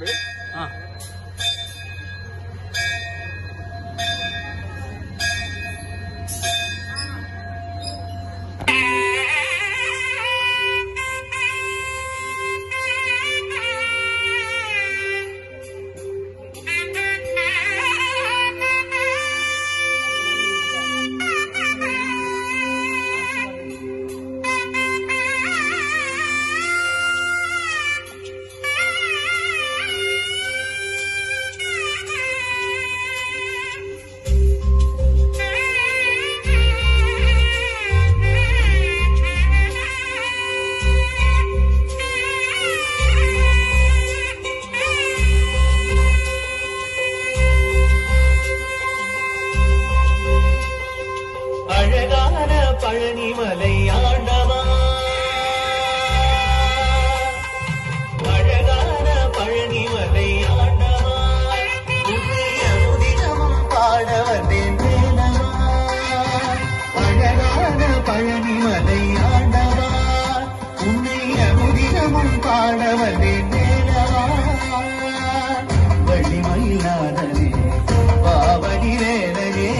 போடு. பழனிமலை ஆண்டவா, அழகான பழனிமலை ஆண்டவா, உன்னை அனுதினமும் பாட வந்தேன் வேலவா. அழகான பழனிமலை ஆண்டவா, உன்னை அனுதினமும் பாட வந்தேன் வேலவா. வள்ளிமயிலாதனே பாவடி வேலனே,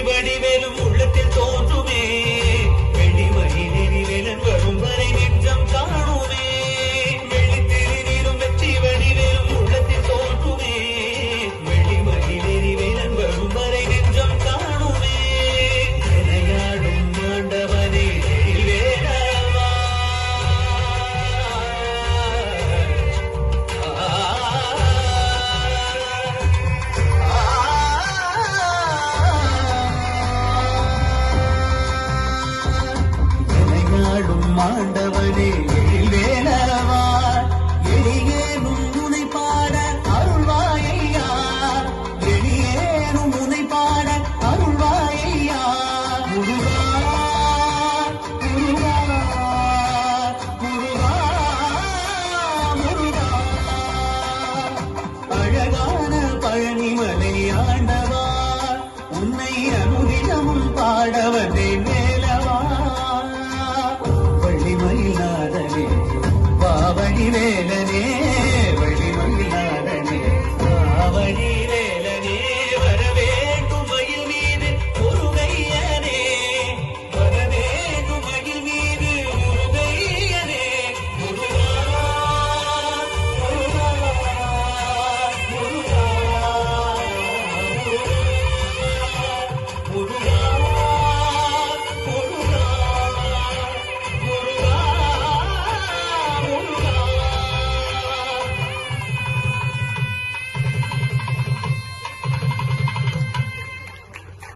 வடிவேலும் உள்ளத்தில் தோன்றுமே, வெள்ளிமயிலேறி வேலன் வரும் வரை நெஞ்சம் காணுமே. வெள்ளித்திருநீரும் வெற்றி வடிவேலும் உள்ளத்தில் தோன்றுமே, வெள்ளிமயிலேறி வேலன் வரும் வரை நெஞ்சம் காணுமே. விளையாடும் ஆண்டவனே வேலவா, ஆண்டவனே வேலவா, எளியேனும் உனை பாட அருள்வாயையா, எளியேனும் உனை பாட அருள்வாயையா. முருகா முருகா முருகா முருகா, அழகான பழனிமலை ஆண்டவா, உன்னை அனுதினமும் பாட வந்தேன் வேலவா.